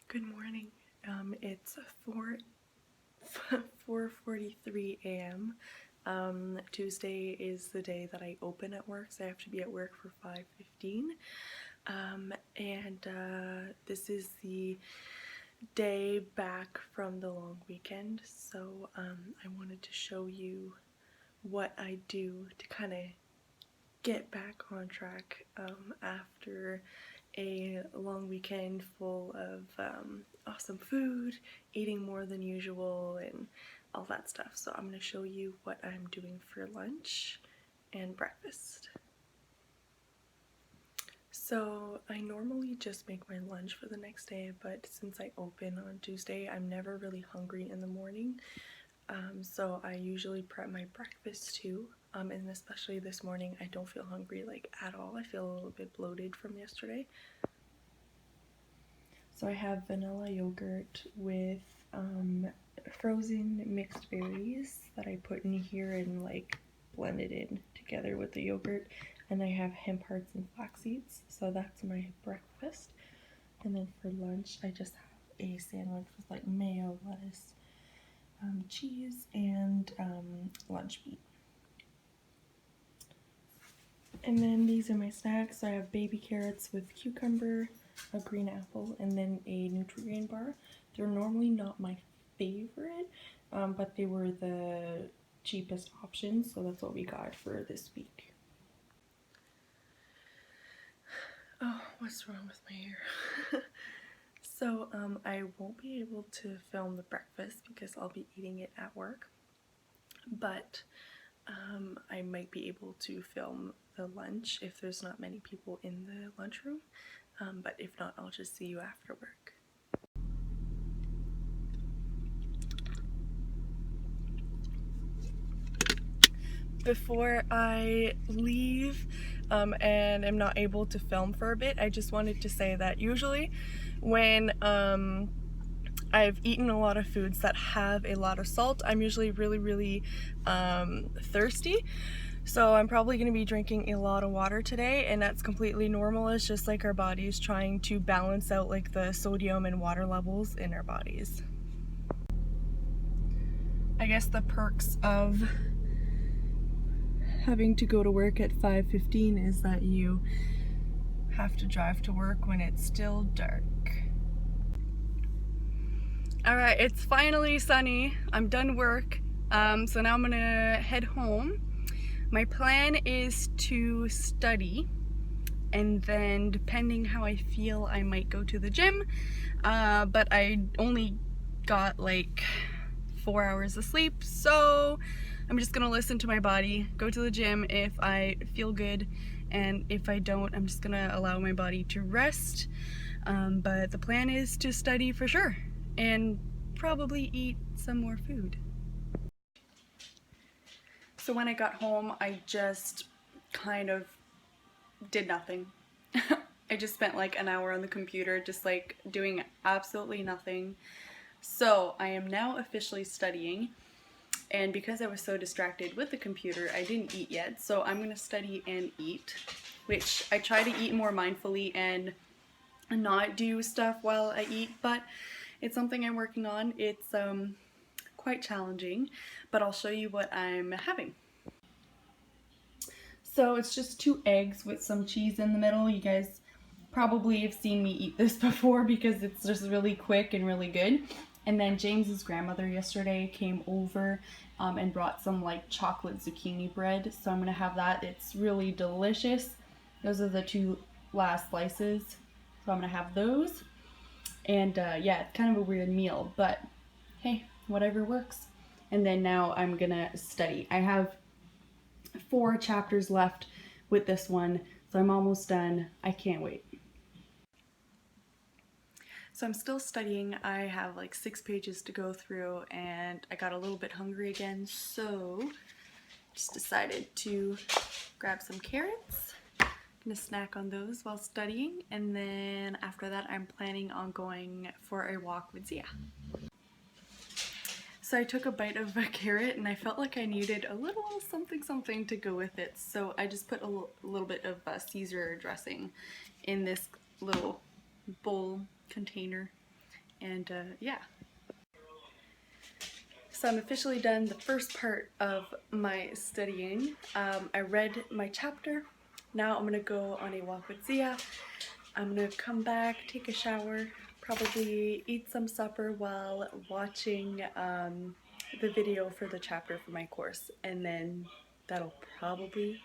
Good morning. It's 4:43 a.m. Tuesday is the day that I open at work, so I have to be at work for 5:15. This is the day back from the long weekend, so I wanted to show you what I do to kind of get back on track after a long weekend full of awesome food, eating more than usual, and all that stuff. So I'm going to show you what I'm doing for lunch and breakfast. So I normally just make my lunch for the next day, but since I open on Tuesday, I'm never really hungry in the morning. So I usually prep my breakfast too, and especially this morning I don't feel hungry like at all. I feel a little bit bloated from yesterday. So I have vanilla yogurt with frozen mixed berries that I put in here and like blended in together with the yogurt, and I have hemp hearts and flax seeds. So that's my breakfast. And then for lunch I just have a sandwich with like mayo, lettuce, cheese, and lunch meat. And then these are my snacks. So I have baby carrots with cucumber, a green apple, and then a Nutrigrain bar. They're normally not my favorite, but they were the cheapest option, so that's what we got for this week. Oh, what's wrong with my hair? So I won't be able to film the breakfast because I'll be eating it at work, but I might be able to film the lunch if there's not many people in the lunchroom, but if not, I'll just see you after work. Before I leave and am not able to film for a bit, I just wanted to say that usually when I've eaten a lot of foods that have a lot of salt, I'm usually really thirsty. So I'm probably going to be drinking a lot of water today, and that's completely normal. It's just like our bodies trying to balance out like the sodium and water levels in our bodies. I guess the perks of having to go to work at 5:15 is that you have to drive to work when it's still dark. Alright, it's finally sunny. I'm done work, so now I'm gonna head home. My plan is to study, and then depending how I feel, I might go to the gym, but I only got like 4 hours of sleep, so I'm just gonna listen to my body, go to the gym if I feel good, and if I don't, I'm just gonna allow my body to rest. But the plan is to study for sure, and probably eat some more food. So when I got home, I just kind of did nothing. I just spent like an hour on the computer just like doing absolutely nothing. So I am now officially studying, and because I was so distracted with the computer, I didn't eat yet. So I'm gonna study and eat, which I try to eat more mindfully and not do stuff while I eat, but it's something I'm working on. It's quite challenging, but I'll show you what I'm having. So it's just 2 eggs with some cheese in the middle. You guys probably have seen me eat this before because it's just really quick and really good. And then James's grandmother yesterday came over and brought some like chocolate zucchini bread. So I'm gonna have that. It's really delicious. Those are the 2 last slices. So I'm gonna have those. And yeah, it's kind of a weird meal, but hey, whatever works. And then now I'm gonna study. I have 4 chapters left with this one, so I'm almost done. I can't wait. So I'm still studying. I have like 6 pages to go through, and I got a little bit hungry again, so just decided to grab some carrots. I'm gonna snack on those while studying, and then after that I'm planning on going for a walk with Zia. So I took a bite of a carrot and I felt like I needed a little something to go with it. So I just put a little bit of Caesar dressing in this little bowl container. And yeah. So I'm officially done the first part of my studying. I read my chapter. Now I'm gonna go on a walk with Zia. I'm gonna come back, take a shower, probably eat some supper while watching the video for the chapter for my course, and then that'll probably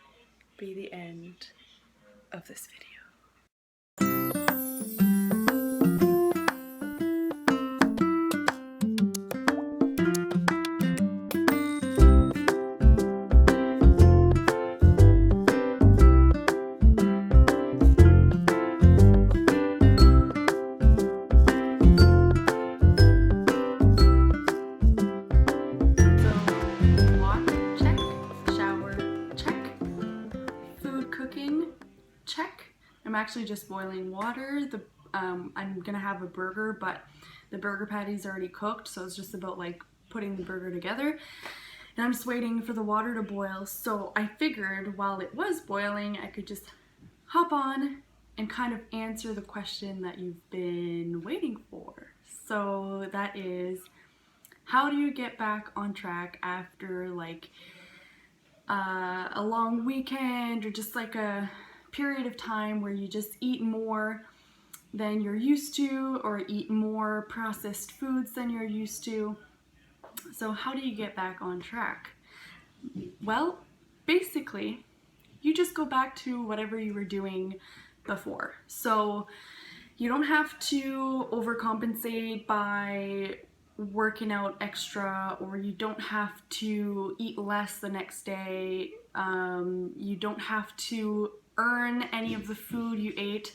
be the end of this video. I'm actually just boiling water. I'm gonna have a burger, but the burger patty's already cooked, so it's just about like putting the burger together. And I'm just waiting for the water to boil, so I figured while it was boiling, I could just hop on and kind of answer the question that you've been waiting for. So that is, how do you get back on track after like a long weekend or just like a period of time where you just eat more than you're used to or eat more processed foods than you're used to? So how do you get back on track? Well, basically, you just go back to whatever you were doing before. So you don't have to overcompensate by working out extra, or you don't have to eat less the next day. You don't have to earn any of the food you ate.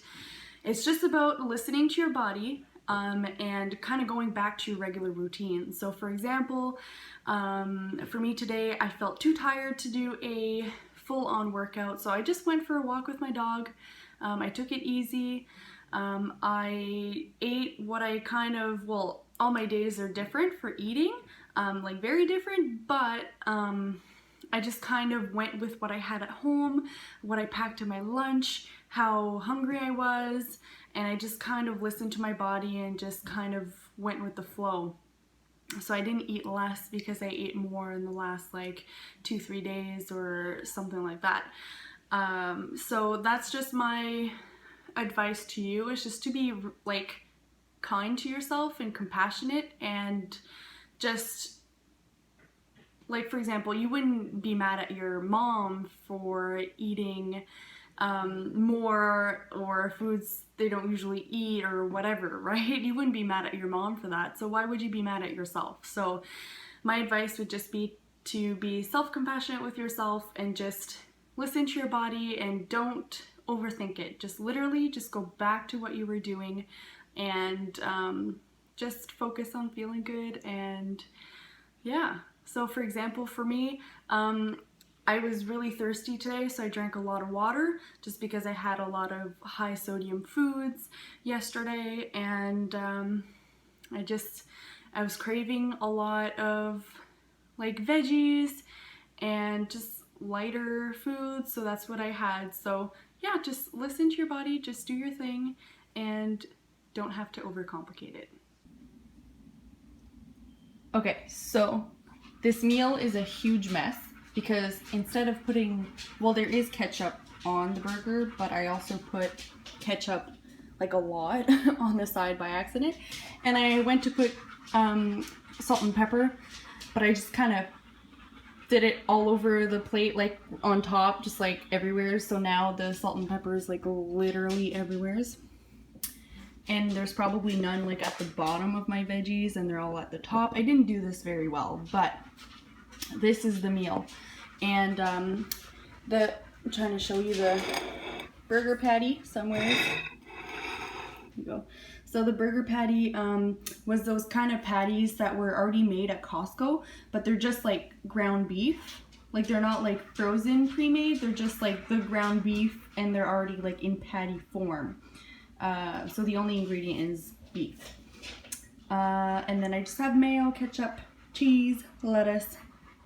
It's just about listening to your body and kind of going back to your regular routine. So for example, for me today, I felt too tired to do a full-on workout, so I just went for a walk with my dog. I took it easy. I ate what I kind of, well, all my days are different for eating, like very different, but I just kind of went with what I had at home, what I packed in my lunch, how hungry I was, and I just kind of listened to my body and just kind of went with the flow. So I didn't eat less because I ate more in the last like 2-3 days or something like that. So that's just my advice to you, is just to be like kind to yourself and compassionate, and just like, for example, you wouldn't be mad at your mom for eating more or foods they don't usually eat or whatever, right? You wouldn't be mad at your mom for that. So why would you be mad at yourself? So my advice would just be to be self-compassionate with yourself and just listen to your body and don't overthink it. Just literally just go back to what you were doing and just focus on feeling good. And yeah. So for example, for me, I was really thirsty today, so I drank a lot of water just because I had a lot of high sodium foods yesterday, and I was craving a lot of like veggies and just lighter foods, so that's what I had. So yeah, just listen to your body, just do your thing, and don't have to overcomplicate it. Okay, so this meal is a huge mess because instead of putting, well, there is ketchup on the burger, but I also put ketchup like a lot on the side by accident. And I went to put salt and pepper, but I just kind of did it all over the plate, like on top, just like everywhere. So now the salt and pepper is like literally everywhere. And there's probably none like at the bottom of my veggies, and they're all at the top. I didn't do this very well, but this is the meal. And I'm trying to show you the burger patty somewhere. Here you go. So the burger patty was those kind of patties that were already made at Costco, but they're just like ground beef. Like they're not like frozen pre-made, they're just like the ground beef, and they're already like in patty form. So the only ingredient is beef. And then I just have mayo, ketchup, cheese, lettuce.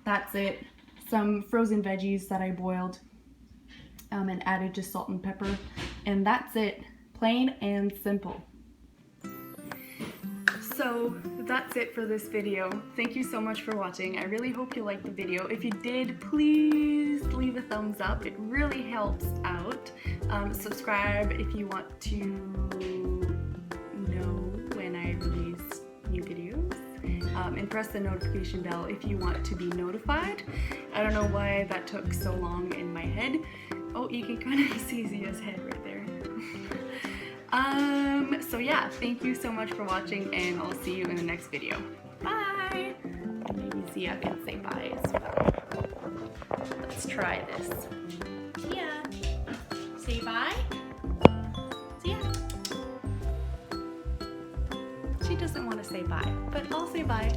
That's it. Some frozen veggies that I boiled and added just salt and pepper. And that's it. Plain and simple. So that's it for this video. Thank you so much for watching. I really hope you liked the video. If you did, please leave a thumbs up. It really helps out. Subscribe if you want to know when I release new videos. And press the notification bell if you want to be notified. I don't know why that took so long in my head. Oh, you can kind of see Zia's head right there. So yeah, thank you so much for watching, and I'll see you in the next video. Bye! Maybe Zia can say bye as well. Let's try this. Zia, say bye. Zia. She doesn't want to say bye, but I'll say bye.